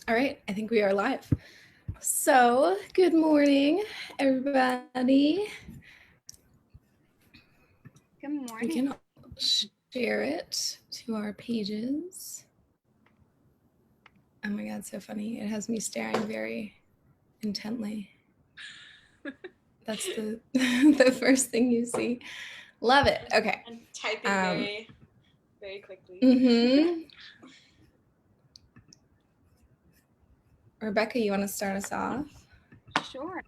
All right, I think we are live. So, good morning, everybody. Good morning. We can share it to our pages. Oh my God, so funny. It has me staring very intently. That's the the first thing you see. Love it. Okay. And typing very, very quickly. Rebecca, you want to start us off? Sure.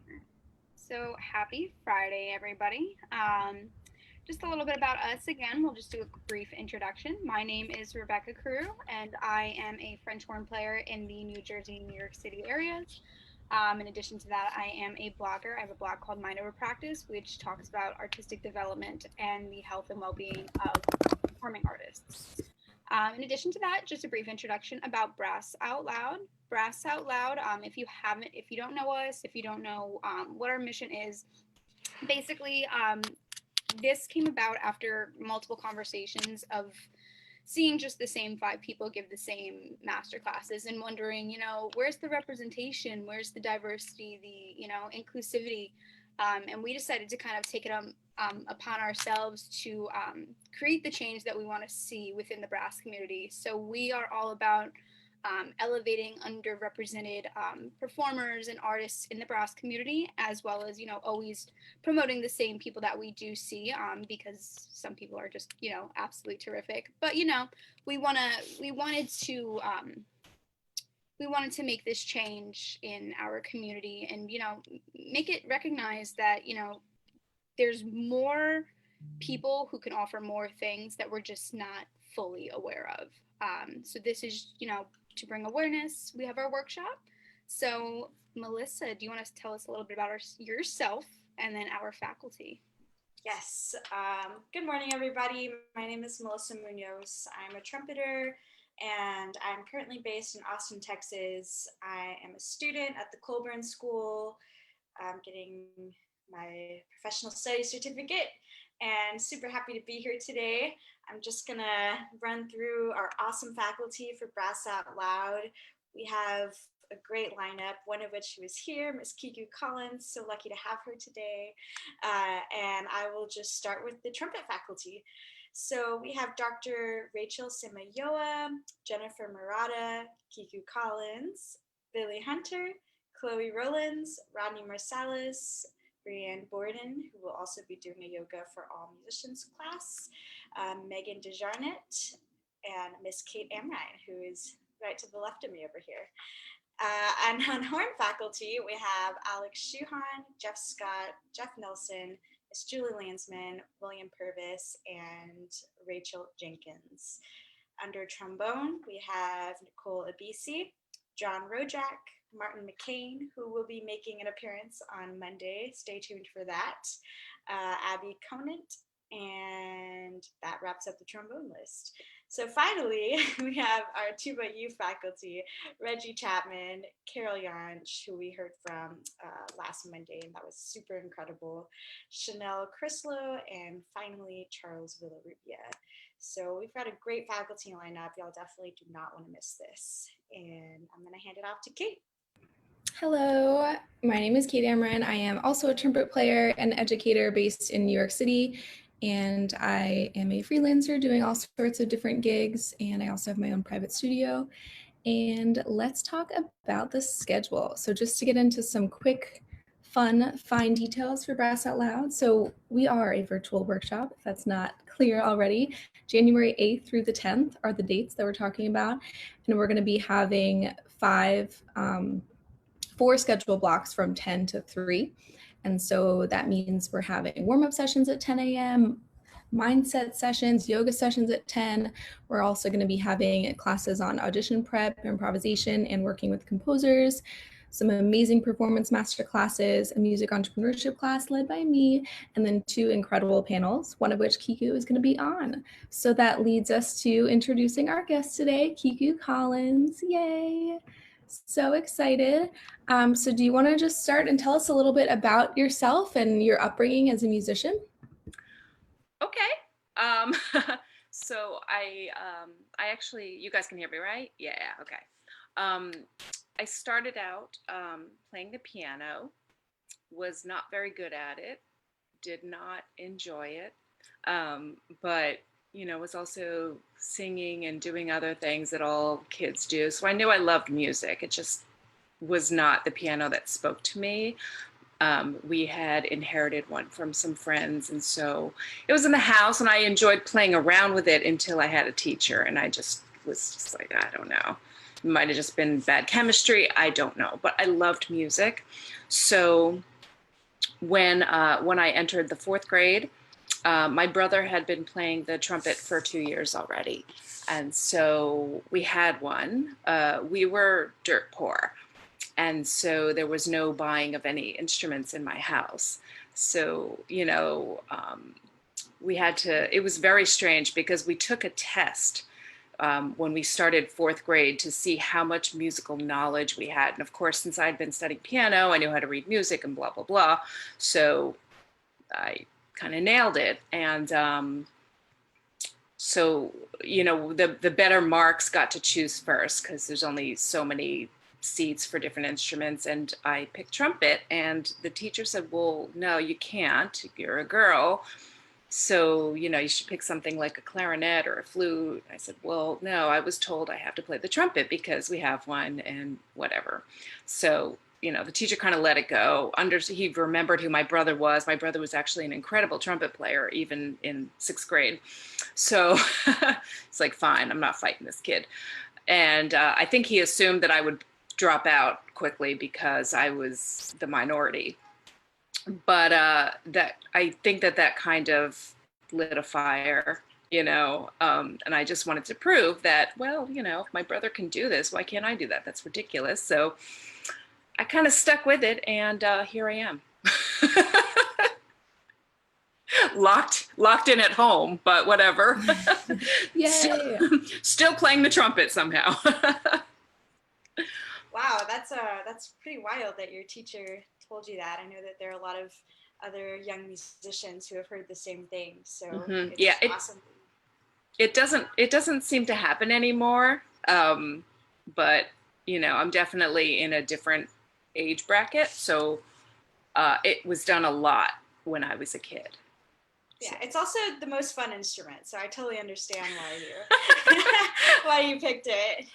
So happy Friday, everybody. Just a little bit about us again. We'll just do a brief introduction. My name is Rebecca Crew, and I am a French horn player in the New Jersey, New York City areas. In addition to that, I am a blogger. I have a blog called Mind Over Practice, which talks about artistic development and the health and well-being of performing artists. In addition to that, just a brief introduction about Brass Out Loud. Brass Out Loud, if you don't know us, if you don't know what our mission is, basically, this came about after multiple conversations of seeing just the same 5 people give the same master classes and wondering, where's the representation, where's the diversity, the inclusivity, and we decided to kind of take it upon ourselves to create the change that we want to see within the brass community. So we are all about elevating underrepresented performers and artists in the brass community, as well as always promoting the same people that we do see, because some people are just absolutely terrific. But we wanted to make this change in our community and make it recognize that there's more people who can offer more things that we're just not fully aware of. So this is to bring awareness. We have our workshop. So Melissa, do you want to tell us a little bit about yourself and then our faculty? Yes. Good morning, everybody. My name is Melissa Munoz. I'm a trumpeter, and I'm currently based in Austin, Texas. I am a student at the Colburn School. I'm getting my professional studies certificate, and super happy to be here today. I'm just gonna run through our awesome faculty for Brass Out Loud. We have a great lineup, one of which was here, Miss Kiku Collins, so lucky to have her today. And I will just start with the trumpet faculty. So we have Dr. Rachel Semayoa, Jennifer Murata, Kiku Collins, Billy Hunter, Chloe Rollins, Rodney Marsalis, Brianne Borden, who will also be doing a yoga for all musicians class, Megan DeJarnett, and Miss Kate Amran, who is right to the left of me over here. And on horn faculty, we have Alex Shuhan, Jeff Scott, Jeff Nelson, Miss Julie Landsman, William Purvis, and Rachel Jenkins. Under trombone, we have Nicole Abisi, John Rojak, Martin McCain, who will be making an appearance on Monday. Stay tuned for that. Abby Conant, and that wraps up the trombone list. So finally, we have our tuba U faculty, Reggie Chapman, Carol Yonch, who we heard from last Monday, and that was super incredible, Chanel Crislow, and finally, Charles Villarubia. So we've got a great faculty lineup. Y'all definitely do not want to miss this. And I'm going to hand it off to Kate. Hello, my name is Kate Amran. I am also a trumpet player and educator based in New York City, and I am a freelancer doing all sorts of different gigs, and I also have my own private studio. And let's talk about the schedule. So just to get into some quick, fun, fine details for Brass Out Loud. So we are a virtual workshop, if that's not clear already. January 8th through the 10th are the dates that we're talking about, and we're going to be having 4 schedule blocks from 10 to 3. And so that means we're having warm-up sessions at 10 a.m., mindset sessions, yoga sessions at 10. We're also going to be having classes on audition prep, improvisation, and working with composers, some amazing performance master classes, a music entrepreneurship class led by me, and then 2 incredible panels, one of which Kiku is going to be on. So that leads us to introducing our guest today, Kiku Collins. Yay! So excited. So do you want to just start and tell us a little bit about yourself and your upbringing as a musician? Okay. So I actually, you guys can hear me, right? Yeah. Okay. I started out playing the piano, was not very good at it, did not enjoy it, but was also singing and doing other things that all kids do. So I knew I loved music. It just was not the piano that spoke to me. We had inherited one from some friends, and so it was in the house, and I enjoyed playing around with it until I had a teacher, and I just was just like, I don't know. It might have just been bad chemistry. I don't know, but I loved music. So when I entered the fourth grade, my brother had been playing the trumpet for 2 years already. And so we had one. We were dirt poor. And so there was no buying of any instruments in my house. So, we had to, it was very strange because we took a test when we started fourth grade to see how much musical knowledge we had. And of course, since I'd been studying piano, I knew how to read music and blah, blah, blah. So I kind of nailed it. And so, the better marks got to choose first because there's only so many seats for different instruments. And I picked trumpet, and the teacher said, well, no, you can't. You're a girl. So, you should pick something like a clarinet or a flute. I said, well, no, I was told I have to play the trumpet because we have one and whatever. So, the teacher kind of let it go. He remembered who my brother was. My brother was actually an incredible trumpet player, even in sixth grade. So it's like, fine, I'm not fighting this kid. And I think he assumed that I would drop out quickly because I was the minority. But that I think that kind of lit a fire, and I just wanted to prove that, well, if my brother can do this, why can't I do that? That's ridiculous. So I kind of stuck with it, and here I am. locked in at home, but whatever. Yay! Still playing the trumpet somehow. Wow, that's pretty wild that your teacher told you that. I know that there are a lot of other young musicians who have heard the same thing. So it's awesome. It doesn't seem to happen anymore. But I'm definitely in a different age bracket. So it was done a lot when I was a kid. Yeah, it's also the most fun instrument, so I totally understand why you picked it.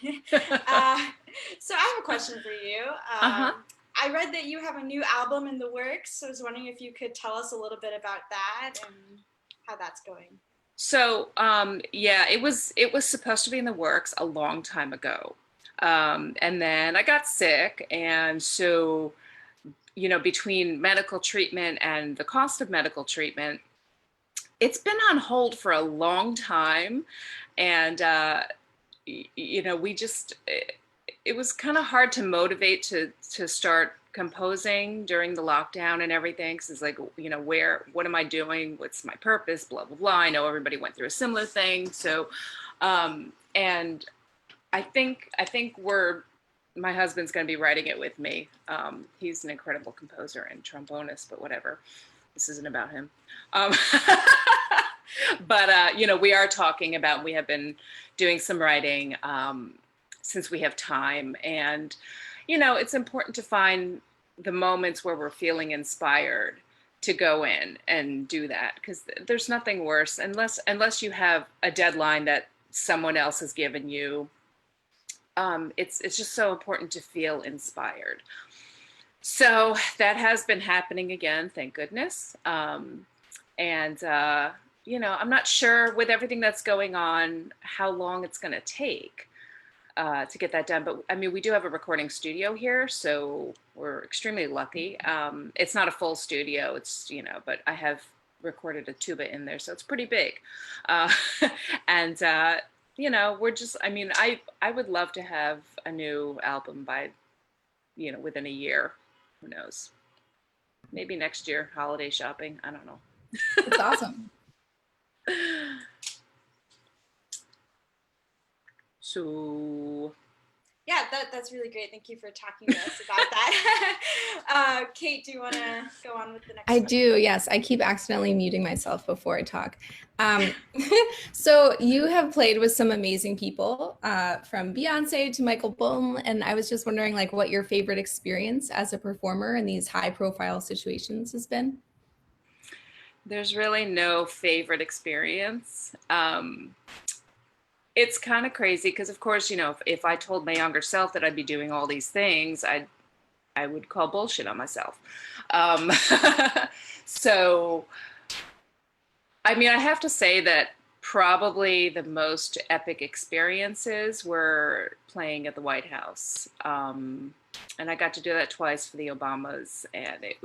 So I have a question for you. I read that you have a new album in the works, so I was wondering if you could tell us a little bit about that and how that's going. So it was supposed to be in the works a long time ago, and then I got sick, and so between medical treatment and the cost of medical treatment, it's been on hold for a long time. And, it was kind of hard to motivate to start composing during the lockdown and everything. Cause it's like, what am I doing? What's my purpose? Blah, blah, blah. I know everybody went through a similar thing. So, and I think my husband's going to be writing it with me. He's an incredible composer and trombonist, but whatever. This isn't about him. But, we are talking about, we have been doing some writing since we have time. And, it's important to find the moments where we're feeling inspired to go in and do that. Because there's nothing worse, unless you have a deadline that someone else has given you. It's just so important to feel inspired. So that has been happening again, thank goodness. I'm not sure with everything that's going on how long it's going to take to get that done. But I mean, we do have a recording studio here, so we're extremely lucky. It's not a full studio, it's, but I have recorded a tuba in there, so it's pretty big. We're just, I would love to have a new album by, within a year. Who knows? Maybe next year, holiday shopping. I don't know. It's awesome. So Yeah, that's really great. Thank you for talking to us about that. Kate, do you want to go on with the next I one? do, yes. I keep accidentally muting myself before I talk. Um, so you have played with some amazing people, from Beyonce to Michael Bolton, and I was just wondering, like, what your favorite experience as a performer in these high-profile situations has been. There's really no favorite experience. It's kind of crazy because, of course, if I told my younger self that I'd be doing all these things, I would call bullshit on myself. Um, so, I mean, I have to say that probably the most epic experiences were playing at the White House. And I got to do that twice for the Obamas, and it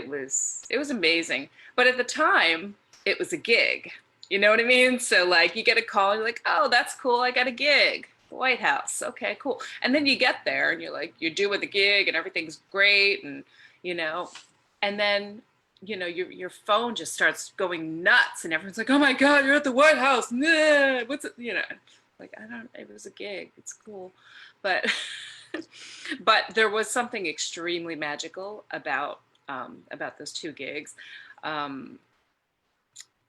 was amazing. But at the time, it was a gig. You know what I mean? So like you get a call, and you're like, oh, that's cool. I got a gig. The White House. Okay, cool. And then you get there and you're like, you're doing the gig and everything's great. And then, your phone just starts going nuts and everyone's like, oh my God, you're at the White House. Nah, what's it? Like, it was a gig. It's cool. But, but there was something extremely magical about those two gigs.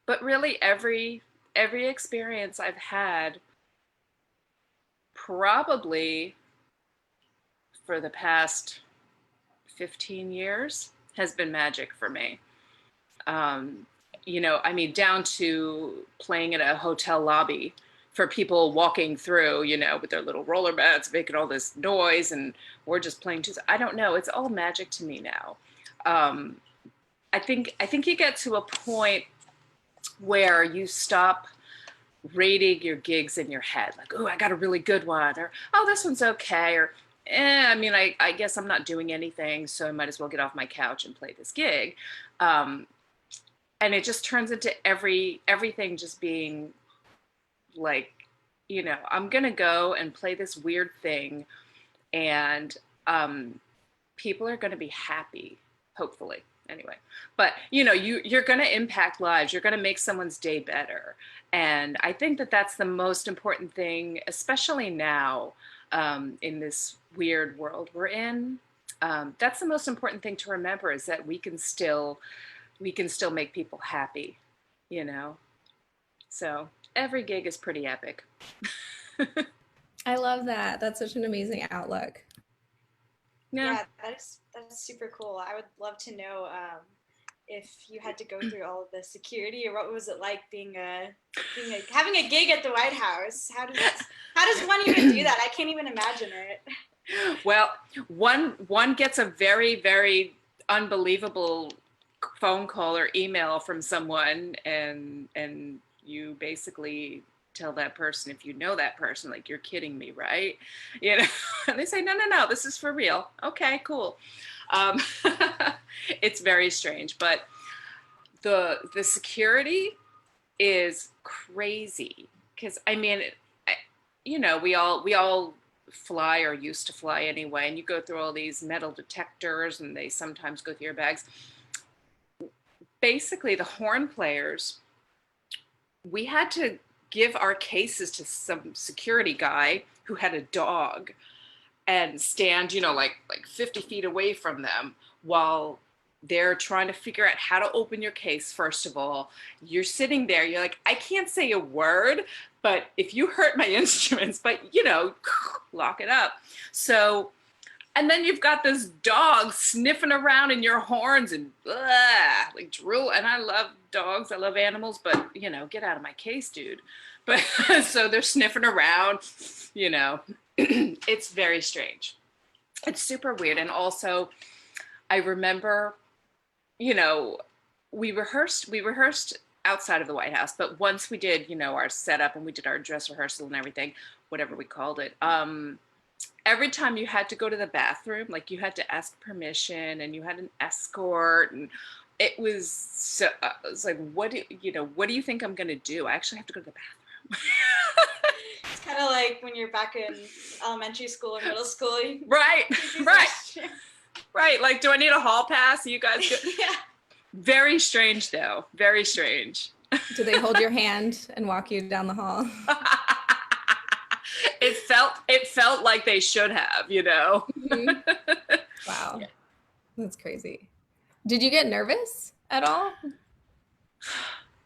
But really every experience I've had probably for the past 15 years has been magic for me. I mean, down to playing in a hotel lobby for people walking through, with their little roller mats, making all this noise, and we're just playing tunes. I don't know. It's all magic to me now. I think you get to a point where you stop rating your gigs in your head, like, oh, I got a really good one, or oh, this one's okay, or I mean, I guess I'm not doing anything, so I might as well get off my couch and play this gig. And it just turns into everything just being like, I'm gonna go and play this weird thing, and people are gonna be happy, hopefully. Anyway, but you're going to impact lives. You're going to make someone's day better. And I think that that's the most important thing, especially now, in this weird world we're in. That's the most important thing to remember, is that we can still make people happy, So every gig is pretty epic. I love that. That's such an amazing outlook. Yeah, that's super cool. I would love to know if you had to go through all of the security, or what was it like having a gig at the White House? How does one even do that? I can't even imagine it. Well, one gets a very, very unbelievable phone call or email from someone, and you basically tell that person, if you know that person, like, you're kidding me, right? And they say, no, this is for real. Okay, cool. It's very strange, but the security is crazy, because I mean, we all fly, or used to fly anyway, and you go through all these metal detectors, and they sometimes go through your bags. Basically, the horn players, we had to give our cases to some security guy who had a dog, and stand, like 50 feet away from them while they're trying to figure out how to open your case. First of all, you're sitting there, you're like, I can't say a word, but if you hurt my instruments, but lock it up. So, and then you've got this dog sniffing around in your horns and like drool. And I love dogs, I love animals, but get out of my case, dude. But so they're sniffing around, it's very strange. It's super weird. And also, I remember, we rehearsed outside of the White House, but once we did, our setup, and we did our dress rehearsal and everything, whatever we called it, every time you had to go to the bathroom, like, you had to ask permission, and you had an escort, and it was like, what do you think I'm going to do? I actually have to go to the bathroom. It's kind of like when you're back in elementary school or middle school. Right. Like, do I need a hall pass? You guys go? Yeah. Very strange, though. Very strange. Do they hold your hand and walk you down the hall? it felt like they should have, you know. Mhm. Wow. That's crazy. Did you get nervous at all?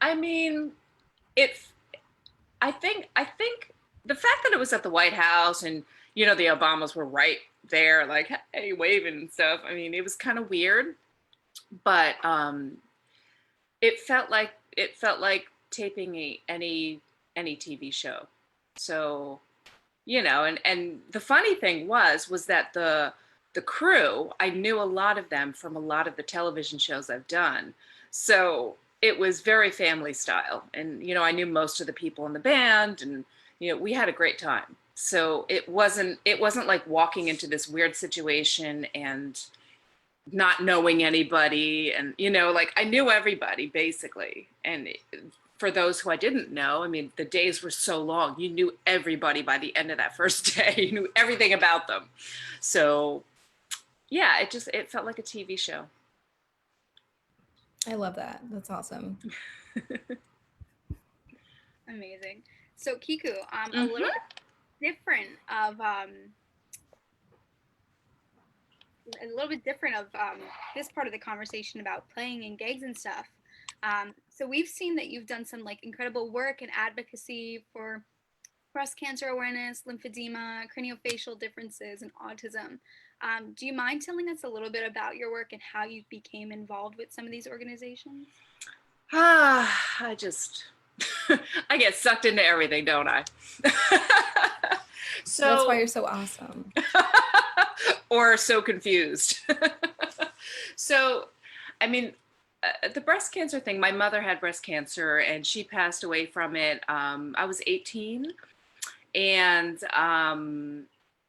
I mean, it I think the fact that it was at the White House and you know the Obamas were right there, like hey, waving and stuff. I mean, it was kind of weird, but it felt like taping any TV show. So you know, and the funny thing was that the crew, I knew a lot of them from a lot of the television shows I've done. So it was very family style. And, you know, I knew most of the people in the band and, you know, we had a great time. So it wasn't like walking into this weird situation and not knowing anybody. And, you know, like I knew everybody basically. And for those who I didn't know, I mean, the days were so long. You knew everybody by the end of that first day. You knew everything about them. So yeah, it felt like a TV show. I love that. That's awesome. Amazing. So Kiku, a Mhm. little bit different of this part of the conversation about playing in gigs and stuff. So we've seen that you've done some like incredible work and advocacy for breast cancer awareness, lymphedema, craniofacial differences, and autism. Do you mind telling us a little bit about your work and how you became involved with some of these organizations? I just I get sucked into everything, don't I? So That's why you're so awesome. or so confused. So, I mean, the breast cancer thing, my mother had breast cancer and she passed away from it. I was 18. And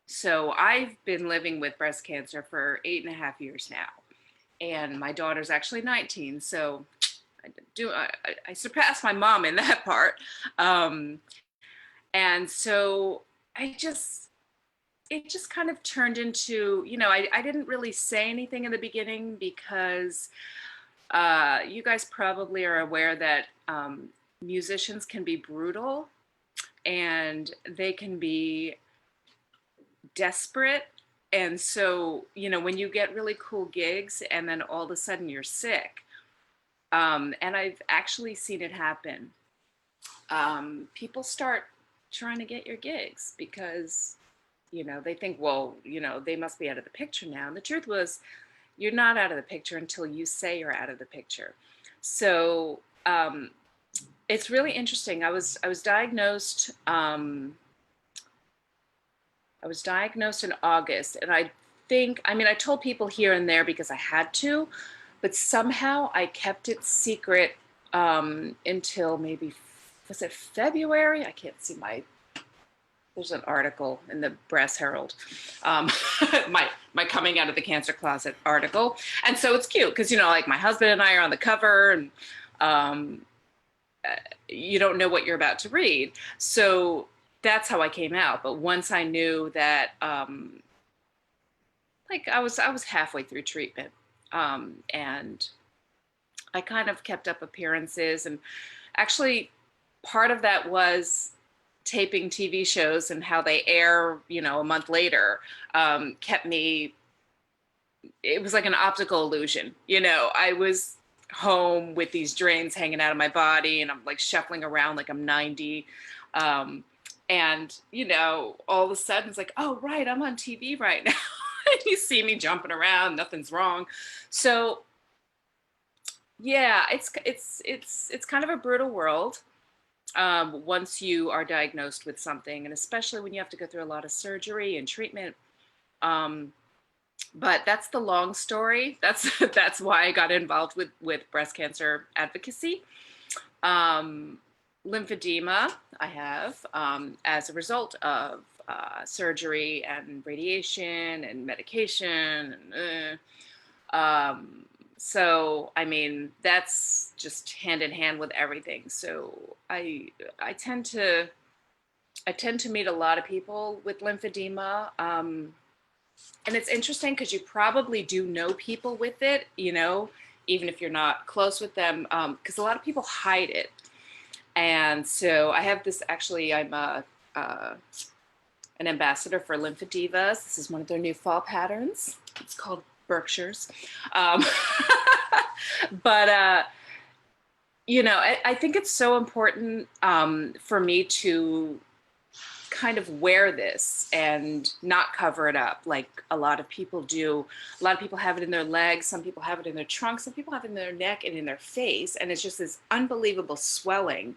so I've been living with breast cancer for 8.5 years now. And my daughter's actually 19. So I surpassed my mom in that part. And so it just kind of turned into, you know, I didn't really say anything in the beginning because you guys probably are aware that musicians can be brutal and they can be desperate. And so, you know, when you get really cool gigs and then all of a sudden you're sick, and I've actually seen it happen, people start trying to get your gigs because, you know, they think, well, you know, they must be out of the picture now. And the truth was, you're not out of the picture until you say you're out of the picture. So it's really interesting. I was diagnosed. I was diagnosed in August, and I told people here and there because I had to, but somehow I kept it secret until maybe, was it February? I can't see there's an article in the Brass Herald, my coming out of the cancer closet article. And so it's cute because, you know, like my husband and I are on the cover and you don't know what you're about to read. So that's how I came out. But once I knew that, like I was halfway through treatment, and I kind of kept up appearances. And actually, part of that was taping TV shows and how they air, you know, a month later, kept me. It was like an optical illusion, you know. I was home with these drains hanging out of my body, and I'm like shuffling around like I'm 90. And, you know, all of a sudden it's like, oh, right, I'm on TV right now. And you see me jumping around, nothing's wrong. So, yeah, it's kind of a brutal world once you are diagnosed with something, and especially when you have to go through a lot of surgery and treatment. But that's the long story. That's why I got involved with breast cancer advocacy. Lymphedema I have as a result of surgery and radiation and medication. So, I mean, that's just hand in hand with everything. So I tend to meet a lot of people with lymphedema. And it's interesting because you probably do know people with it, you know, even if you're not close with them, because a lot of people hide it. And so I have this, actually, I'm an ambassador for Lymphedivas. This is one of their new fall patterns. It's called Berkshire's. Um, but, you know, I think it's so important for me to kind of wear this and not cover it up like a lot of people do. A lot of people have it in their legs, some people have it in their trunk, some people have it in their neck and in their face, and it's just this unbelievable swelling.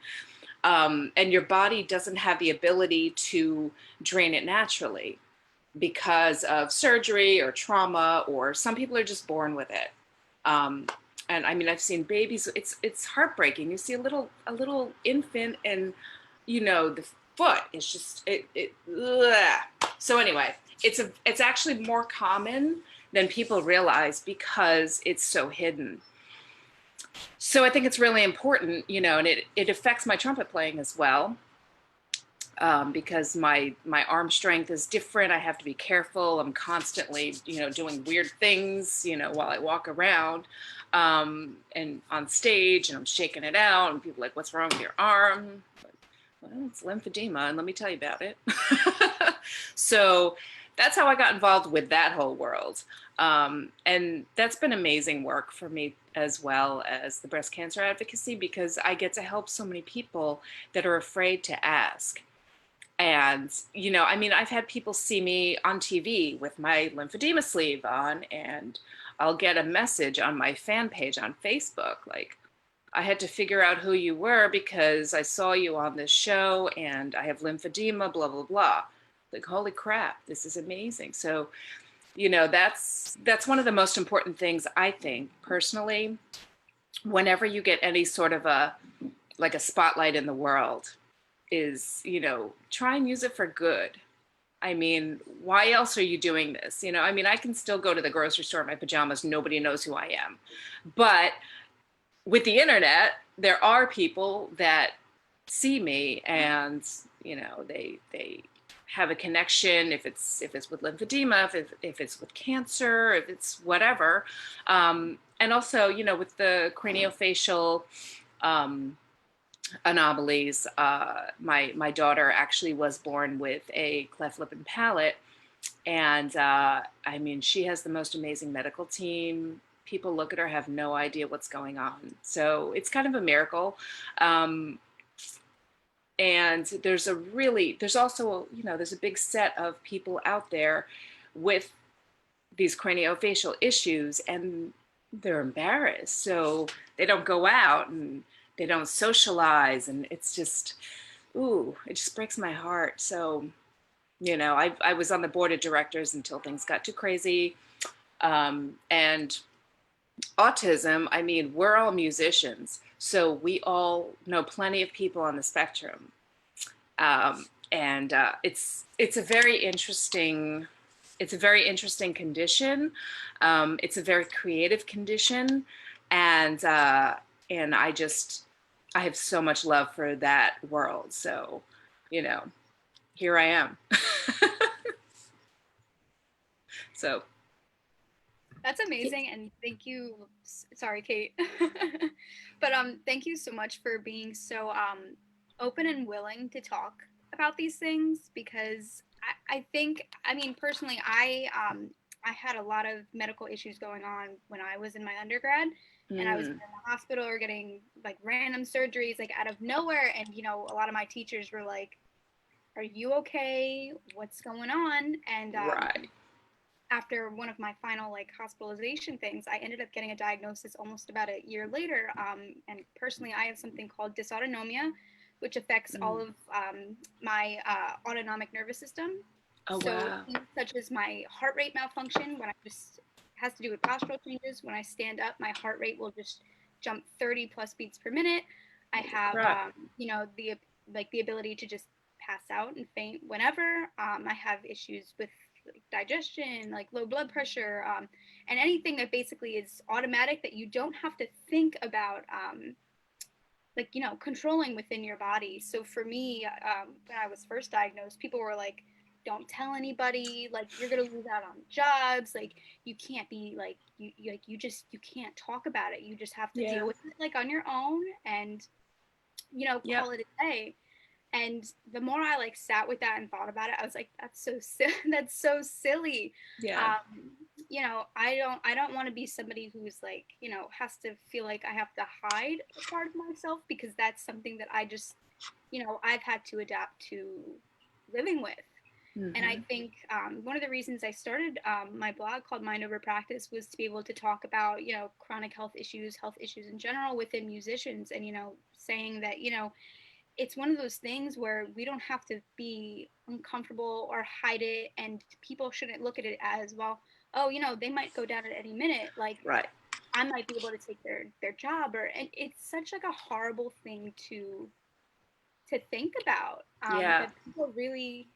And your body doesn't have the ability to drain it naturally because of surgery or trauma, or some people are just born with it. And I mean, I've seen babies, it's heartbreaking. You see a little infant, and you know, the foot is just ugh. So anyway, it's actually more common than people realize because it's so hidden. So I think it's really important, you know, and it affects my trumpet playing as well, because my arm strength is different. I have to be careful. I'm constantly, you know, doing weird things, you know, while I walk around and on stage, and I'm shaking it out, and people are like, "What's wrong with your arm?" Well, it's lymphedema, and let me tell you about it. So that's how I got involved with that whole world. And that's been amazing work for me, as well as the breast cancer advocacy, because I get to help so many people that are afraid to ask. And, you know, I mean, I've had people see me on TV with my lymphedema sleeve on, and I'll get a message on my fan page on Facebook, like, "I had to figure out who you were because I saw you on this show and I have lymphedema, blah, blah, blah." Like, holy crap, this is amazing. So, you know, that's one of the most important things, I think, personally, whenever you get any sort of a spotlight in the world, is, you know, try and use it for good. I mean, why else are you doing this? You know, I mean, I can still go to the grocery store in my pajamas. Nobody knows who I am. But with the internet, there are people that see me, and, you know, they have a connection, if it's with lymphedema, if it's with cancer, if it's whatever. And also, you know, with the craniofacial anomalies, my daughter actually was born with a cleft lip and palate. And I mean, she has the most amazing medical team. People look at her, have no idea what's going on. So it's kind of a miracle. And there's also, you know, there's a big set of people out there with these craniofacial issues, and they're embarrassed. So they don't go out and they don't socialize. And it's just, ooh, it just breaks my heart. So, you know, I was on the board of directors until things got too crazy. And autism, I mean, we're all musicians, so we all know plenty of people on the spectrum. And it's a very interesting condition. It's a very creative condition, and I have so much love for that world. So, you know, here I am. So. That's amazing, and thank you. Sorry, Kate, but thank you so much for being so open and willing to talk about these things, because I think, I mean, personally, I had a lot of medical issues going on when I was in my undergrad, and I was in the hospital or getting like random surgeries like out of nowhere, and you know, a lot of my teachers were like, "Are you okay? What's going on?" And Right. After one of my final like hospitalization things, I ended up getting a diagnosis almost about a year later. And personally, I have something called dysautonomia, which affects all of my autonomic nervous system. Oh, So wow. things such as my heart rate malfunction, when I just has to do with postural changes. When I stand up, my heart rate will just jump 30 plus beats per minute. I have, you know, the ability to just pass out and faint whenever. I have issues with digestion, like low blood pressure, and anything that basically is automatic that you don't have to think about, like, you know, controlling within your body. So for me, when I was first diagnosed, people were like, "Don't tell anybody, like you're gonna lose out on jobs, like you can't be like you can't talk about it, you just have to deal with it like on your own, and you know, call it a day." And the more I like sat with that and thought about it, I was like, that's so that's so silly. Yeah. You know, I don't want to be somebody who's like, you know, has to feel like I have to hide a part of myself, because that's something that I just, you know, I've had to adapt to living with. And I think one of the reasons I started my blog called Mind Over Practice was to be able to talk about, you know, chronic health issues in general within musicians, and, you know, saying that, you know, it's one of those things where we don't have to be uncomfortable or hide it, and people shouldn't look at it as, well, oh, you know, they might go down at any minute, like Right. I might be able to take their job. Or, and it's such like a horrible thing to think about, Yeah. that people really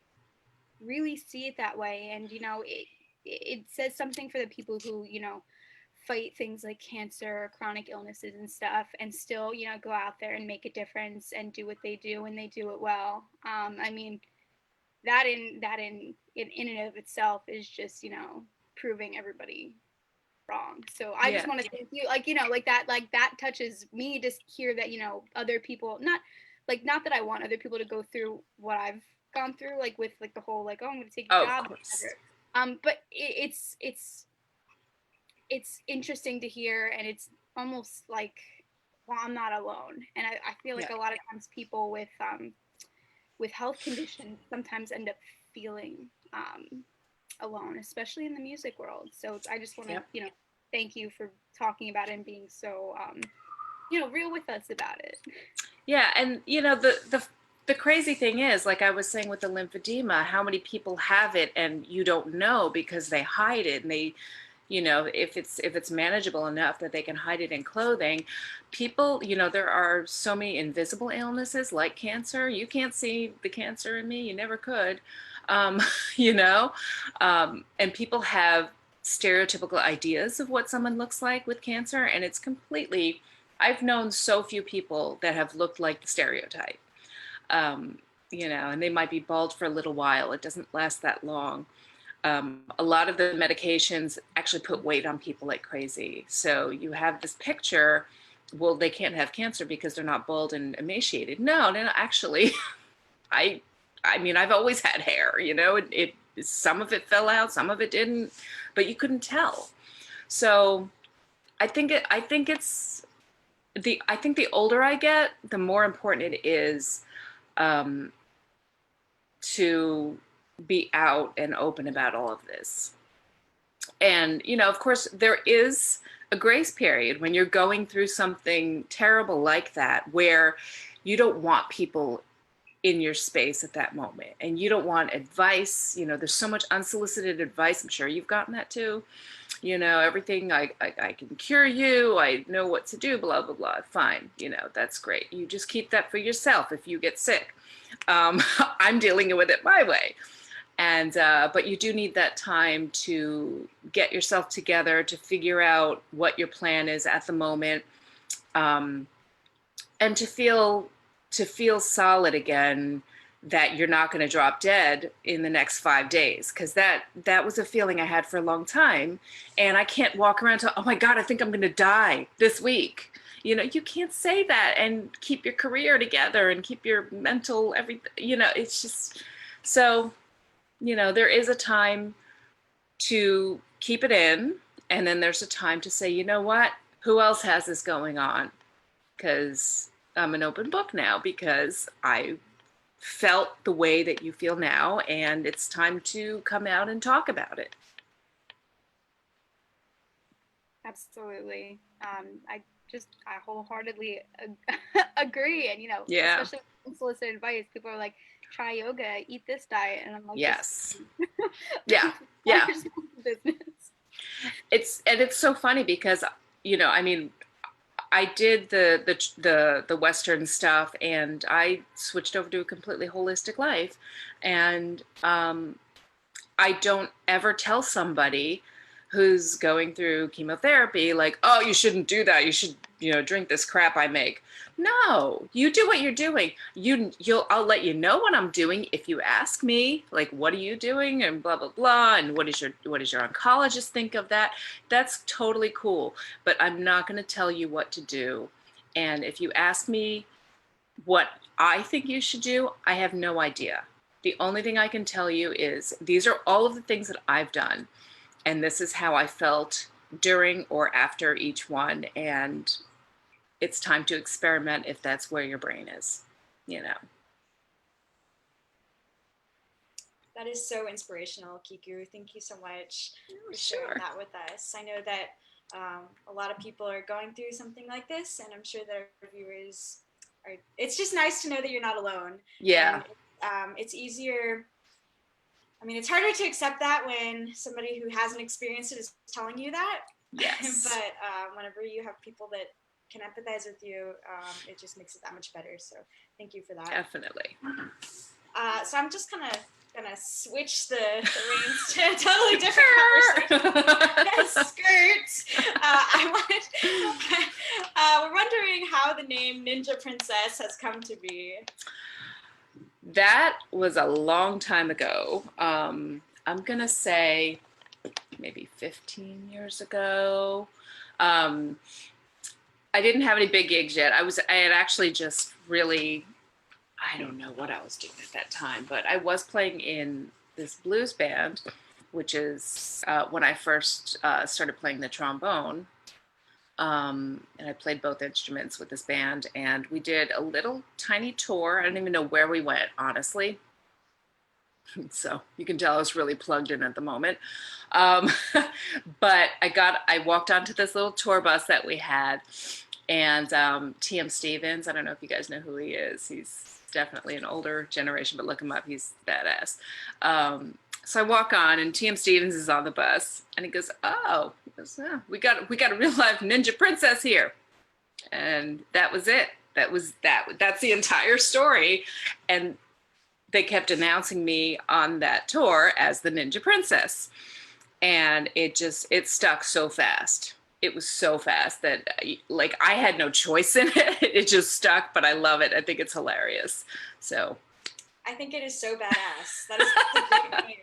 see it that way. And, you know, it says something for the people who, you know, fight things like cancer, chronic illnesses and stuff, and still, you know, go out there and make a difference and do what they do, and they do it well. I mean, that in and of itself is just, you know, proving everybody wrong. So I just Yeah. want to thank you, like, you know, like that touches me to hear that, you know, other people, not that I want other people to go through what I've gone through, like with like the whole like, oh, I'm going to take a Oh, of job, course. but it's interesting to hear, and it's almost like, well, I'm not alone. And I feel like Yeah. a lot of times people with health conditions sometimes end up feeling alone, especially in the music world. So I just want to, Yep. you know, thank you for talking about it and being so, you know, real with us about it. Yeah, and you know the crazy thing is, like I was saying with the lymphedema, how many people have it and you don't know because they hide it, and they, you know, if it's manageable enough that they can hide it in clothing, people, you know, there are so many invisible illnesses like cancer. You can't see the cancer in me, you never could, um, you know, and people have stereotypical ideas of what someone looks like with cancer, and it's completely, I've known so few people that have looked like the stereotype, um, you know, and they might be bald for a little while. It doesn't last that long. A lot of the medications actually put weight on people like crazy. So you have this picture, well, they can't have cancer because they're not bald and emaciated. No, no, no, actually, I, I mean, I've always had hair, you know, it some of it fell out, some of it didn't, but you couldn't tell. So I think it's I think the older I get, the more important it is, um, to be out and open about all of this. And, you know, of course, there is a grace period when you're going through something terrible like that, where you don't want people in your space at that moment, and you don't want advice. You know, there's so much unsolicited advice. I'm sure you've gotten that too. You know, everything, I can cure you, I know what to do, blah, blah, blah. Fine, you know, that's great. You just keep that for yourself if you get sick. I'm dealing with it my way. And, but you do need that time to get yourself together, to figure out what your plan is at the moment, and to feel solid again, that you're not going to drop dead in the next 5 days, because that was a feeling I had for a long time, and I can't walk around to, oh my god, I think I'm going to die this week. You know, you can't say that and keep your career together and keep your mental everything. You know, it's just, so, you know, there is a time to keep it in, and then there's a time to say, you know what, who else has this going on? Because I'm an open book now, because I felt the way that you feel now, and it's time to come out and talk about it. Absolutely. I wholeheartedly agree. And, you know, Yeah. especially with unsolicited advice, people are like, try yoga, eat this diet. And I'm like, Yes. Yeah. Yeah. Business. It's so funny because, you know, I mean, I did the Western stuff, and I switched over to a completely holistic life. And I don't ever tell somebody who's going through chemotherapy, like, oh, you shouldn't do that. You should, you know, drink this crap I make. No, you do what you're doing. I'll let you know what I'm doing if you ask me, like, what are you doing, and blah blah blah, and what does your oncologist think of that? That's totally cool, but I'm not going to tell you what to do. And if you ask me what I think you should do, I have no idea. The only thing I can tell you is these are all of the things that I've done, and this is how I felt during or after each one. And it's time to experiment if that's where your brain is, you know. That is so inspirational, Kiku. Thank you so much for Sure. sharing that with us. I know that a lot of people are going through something like this, and I'm sure that our viewers are. It's just nice to know that you're not alone. Yeah. And, it's easier. I mean, it's harder to accept that when somebody who hasn't experienced it is telling you that. Yes. But whenever you have people that can empathize with you, it just makes it that much better. So thank you for that. Definitely. So I'm just gonna switch the reins to a totally different conversation. Skirt. We're wondering how the name Ninja Princess has come to be. That was a long time ago. I'm gonna say maybe 15 years ago. I didn't have any big gigs yet. I had actually just really, I don't know what I was doing at that time, but I was playing in this blues band, which is when I first started playing the trombone. And I played both instruments with this band, and we did a little tiny tour. I don't even know where we went, honestly. So you can tell I was really plugged in at the moment. But I walked onto this little tour bus that we had, and T.M. Stevens, I don't know if you guys know who he is. He's definitely an older generation, but look him up. He's badass. So I walk on, and T.M. Stevens is on the bus, and he goes, "Oh, we got a real life ninja princess here," and that was it. That's the entire story, and they kept announcing me on that tour as the Ninja Princess, and it stuck so fast. It was so fast that like I had no choice in it. It just stuck, but I love it. I think it's hilarious. So I think it is so badass. That is a great name.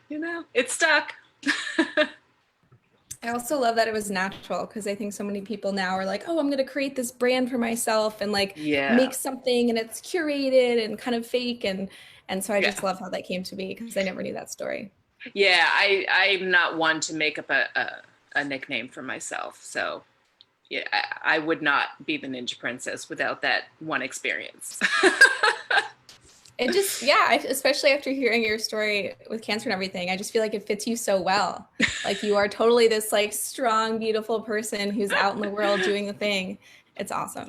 You know, it stuck. I also love that it was natural, because I think so many people now are like, oh, I'm going to create this brand for myself and like make something, and it's curated and kind of fake. And so I just love how that came to be, because I never knew that story. Yeah, I'm not one to make up a nickname for myself. So yeah, I would not be the Ninja Princess without that one experience. It just, especially after hearing your story with cancer and everything, I just feel like it fits you so well. Like you are totally this like strong, beautiful person who's out in the world doing the thing. It's awesome.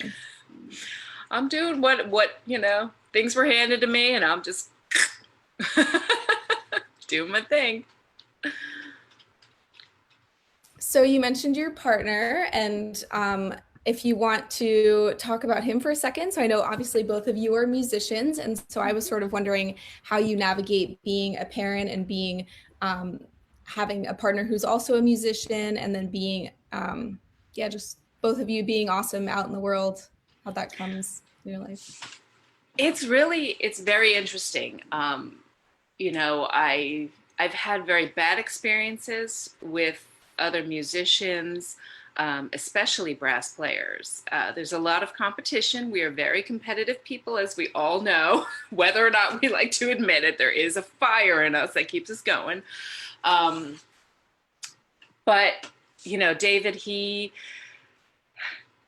I'm doing what, things were handed to me, and I'm just doing my thing. So you mentioned your partner, and if you want to talk about him for a second. So I know obviously both of you are musicians, and so I was sort of wondering how you navigate being a parent and being having a partner who's also a musician, and then being just both of you being awesome out in the world, how that comes in your life. It's very interesting. I've had very bad experiences with other musicians, especially brass players. There's a lot of competition. We are very competitive people, as we all know, whether or not we like to admit it. There is a fire in us that keeps us going. But, David,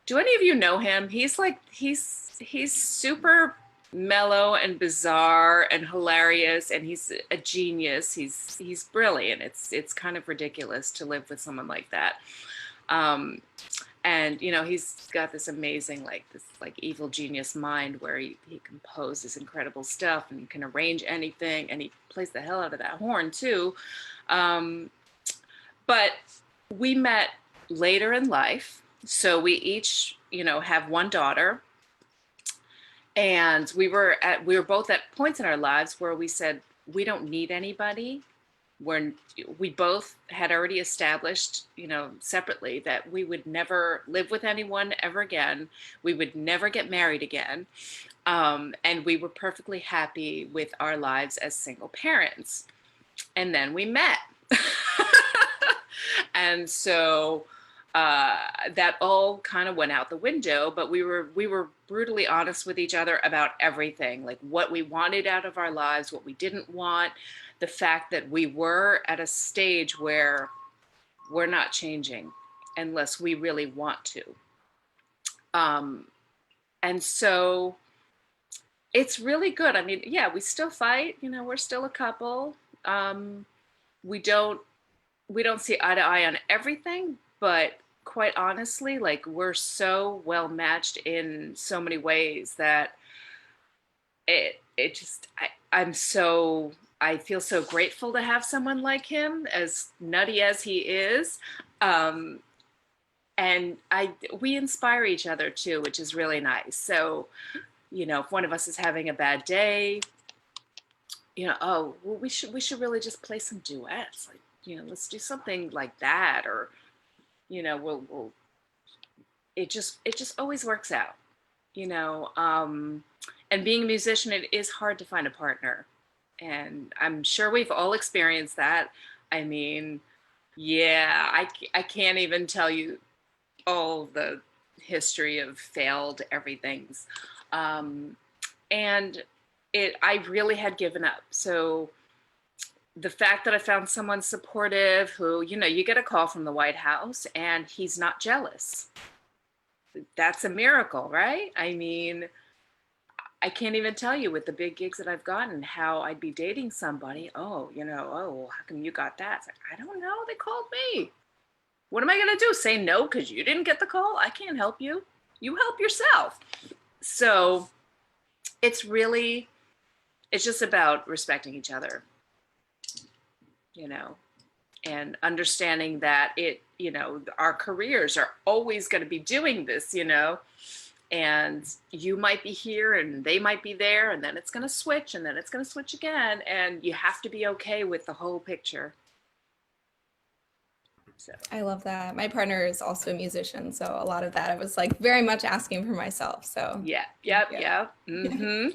do any of you know him? He's super mellow and bizarre and hilarious, and he's a genius. He's brilliant. It's kind of ridiculous to live with someone like that. And he's got this amazing this evil genius mind where he composes incredible stuff and can arrange anything, and he plays the hell out of that horn too. But we met later in life, so we each have one daughter. And we were both at points in our lives where we said, we don't need anybody. We both had already established, separately, that we would never live with anyone ever again. We would never get married again. And we were perfectly happy with our lives as single parents. And then we met. And so that all kind of went out the window, but we were brutally honest with each other about everything, like what we wanted out of our lives, what we didn't want, the fact that we were at a stage where we're not changing unless we really want to. And so it's really good. I mean, yeah, we still fight, you know, we're still a couple. We don't see eye to eye on everything, but quite honestly, like, we're so well matched in so many ways that I feel so grateful to have someone like him, as nutty as he is. And we inspire each other too, which is really nice. So, you know, if one of us is having a bad day, you know, oh, well, we should really just play some duets. Like, you know, let's do something like that. Or, you know, it just always works out, you know. And being a musician, it is hard to find a partner. And I'm sure we've all experienced that. I mean, yeah, I can't even tell you all the history of failed everythings. And I really had given up. So the fact that I found someone supportive who, you know, you get a call from the White House and he's not jealous. That's a miracle, right? I mean, I can't even tell you with the big gigs that I've gotten how I'd be dating somebody. Oh, you know, oh, well, how come you got that? It's like, I don't know. They called me. What am I going to do? Say no because you didn't get the call? I can't help you. You help yourself. So it's just about respecting each other, you know, and understanding that you know, our careers are always going to be doing this, you know, and you might be here and they might be there, and then it's going to switch, and then it's going to switch again. And you have to be okay with the whole picture. So. I love that. My partner is also a musician, so a lot of that I was like very much asking for myself. So yeah. Mm-hmm.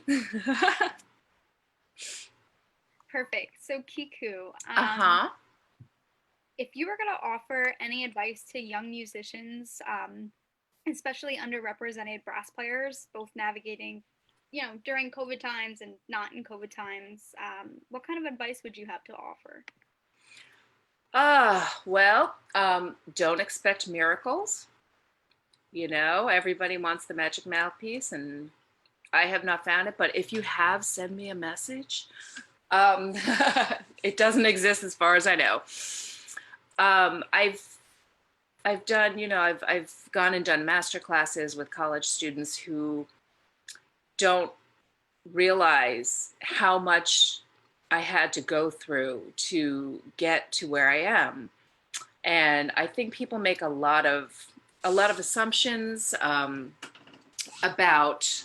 Perfect. So Kiku, if you were going to offer any advice to young musicians, especially underrepresented brass players, both navigating, you know, during COVID times and not in COVID times, what kind of advice would you have to offer? Well, don't expect miracles. You know, everybody wants the magic mouthpiece, and I have not found it. But if you have, send me a message. It doesn't exist as far as I know. I've done, you know, I've gone and done master classes with college students who don't realize how much I had to go through to get to where I am. And I think people make a lot of assumptions about,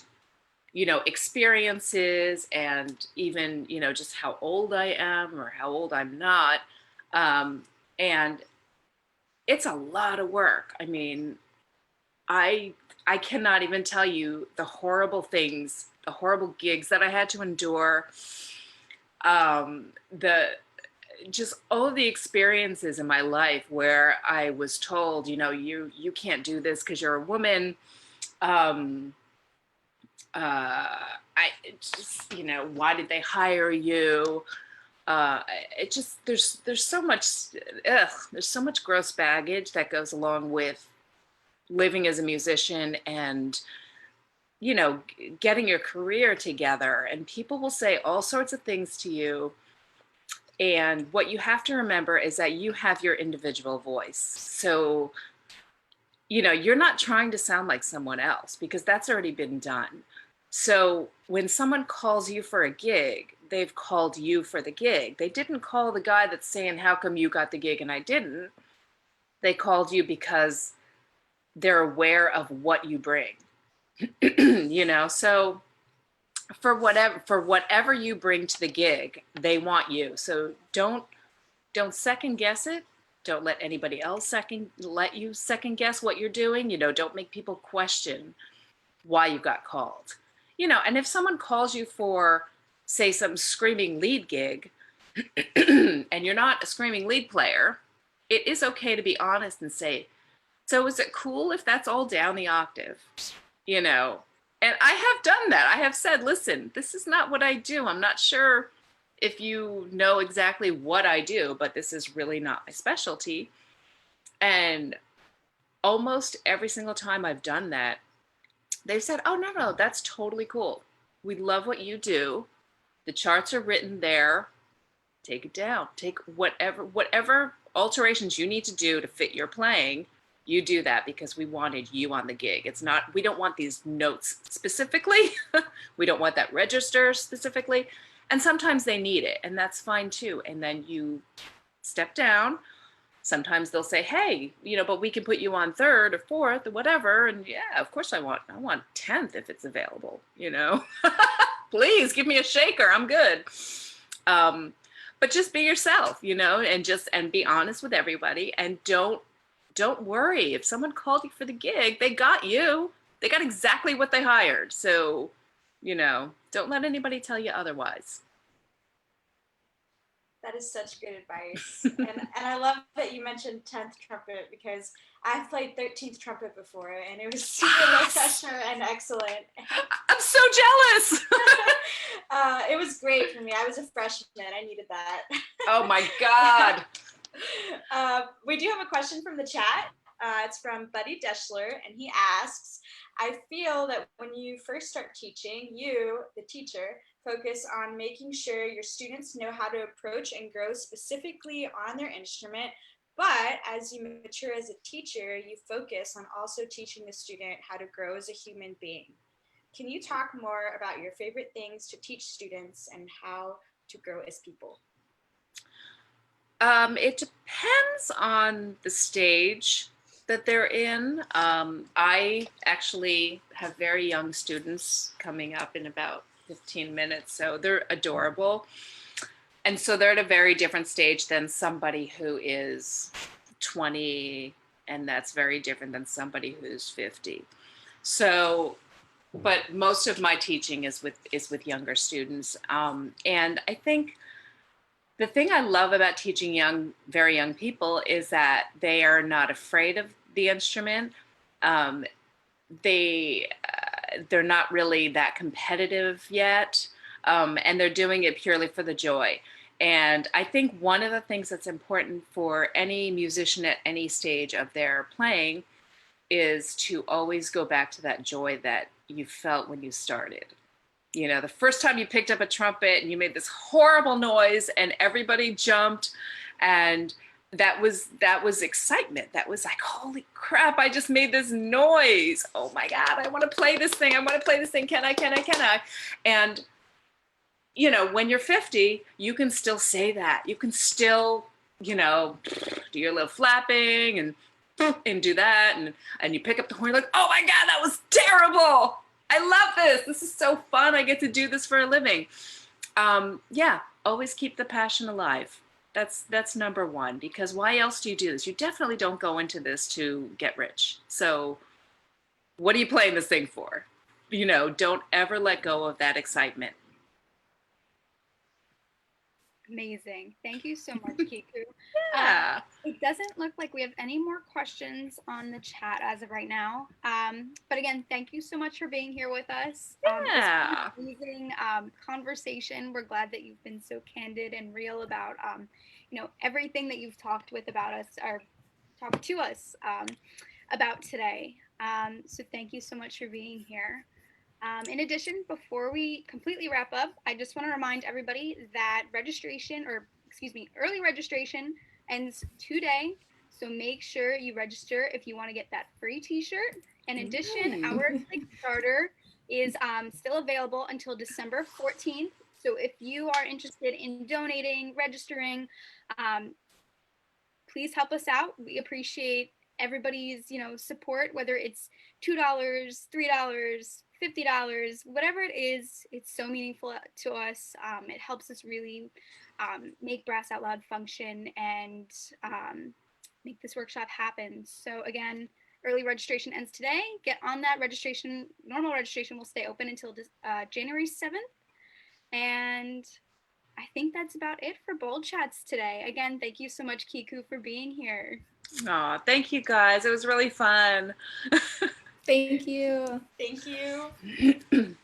you know, experiences, and even, you know, just how old I am or how old I'm not. And it's a lot of work. I mean, I cannot even tell you the horrible things, the horrible gigs that I had to endure. Just all the experiences in my life where I was told, you know, you can't do this because you're a woman. You know, why did they hire you? There's so much, there's so much gross baggage that goes along with living as a musician and, you know, getting your career together. And people will say all sorts of things to you. And what you have to remember is that you have your individual voice. So, you know, you're not trying to sound like someone else because that's already been done. So when someone calls you for a gig, they've called you for the gig. They didn't call the guy that's saying, how come you got the gig and I didn't? They called you because they're aware of what you bring, you know? So for whatever you bring to the gig, they want you. So don't second guess it. Don't let anybody else let you second guess what you're doing. You know, don't make people question why you got called. You know, and if someone calls you for, say, some screaming lead gig and you're not a screaming lead player, it is okay to be honest and say, So is it cool if that's all down the octave? You know, and I have done that. I have said, listen, this is not what I do. I'm not sure if you know exactly what I do, but this is really not my specialty. And almost every single time I've done that, they've said, oh, no, no, that's totally cool. We love what you do. The charts are written there. Take it down. Take whatever alterations you need to do to fit your playing. You do that because we wanted you on the gig. It's not, we don't want these notes specifically. We don't want that register specifically. And sometimes they need it, and that's fine too. And then you step down. Sometimes they'll say, hey, you know, but we can put you on third or fourth or whatever. And yeah, of course I want 10th if it's available, you know. Please give me a shaker. I'm good. But just be yourself, you know, and be honest with everybody, and don't worry. If someone called you for the gig, they got you. They got exactly what they hired. So, you know, don't let anybody tell you otherwise. That is such good advice. and I love that you mentioned 10th trumpet, because I've played 13th trumpet before, and it was super low pressure and excellent. I'm so jealous. It was great for me. I was a freshman. I needed that. Oh my God. We do have a question from the chat. It's from Buddy Deschler, and he asks, I feel that when you first start teaching, you, the teacher, focus on making sure your students know how to approach and grow specifically on their instrument. But as you mature as a teacher, you focus on also teaching the student how to grow as a human being. Can you talk more about your favorite things to teach students and how to grow as people? It depends on the stage that they're in. I actually have very young students coming up in about 15 minutes, so they're adorable. And so they're at a very different stage than somebody who is 20, and that's very different than somebody who's 50. So, but most of my teaching is with younger students. And I think the thing I love about teaching very young people is that they are not afraid of the instrument. They're not really that competitive yet, and they're doing it purely for the joy. And I think one of the things that's important for any musician at any stage of their playing is to always go back to that joy that you felt when you started. You know, the first time you picked up a trumpet and you made this horrible noise and everybody jumped, and that was excitement. That was like, holy crap, I just made this noise. Oh my God, I want to play this thing. I want to play this thing. Can I? And, you know, when you're 50, you can still say that. You can still, you know, do your little flapping and do that. And you pick up the horn, like, oh my God, that was terrible. I love this. This is so fun. I get to do this for a living. Yeah, always keep the passion alive. That's number one, because why else do you do this? You definitely don't go into this to get rich. So what are you playing this thing for? You know, don't ever let go of that excitement. Amazing. Thank you so much, Kiku. Yeah. It doesn't look like we have any more questions on the chat as of right now. But again, thank you so much for being here with us. Yeah. This was an amazing conversation. We're glad that you've been so candid and real about, you know, everything that you've talked to us about today. So thank you so much for being here. In addition, before we completely wrap up, I just want to remind everybody that early registration ends today. So make sure you register if you want to get that free t-shirt. In addition, our Kickstarter is still available until December 14th. So if you are interested in donating, registering, please help us out. We appreciate everybody's, you know, support, whether it's $2, $3, $50, whatever it is. It's so meaningful to us. It helps us really make Brass Out Loud function and make this workshop happen. So again, early registration ends today. Get on that registration. Normal registration will stay open until January 7th. And I think that's about it for Bold Chats today. Again, thank you so much, Kiku, for being here. Aw, thank you guys. It was really fun. Thank you. Thank you.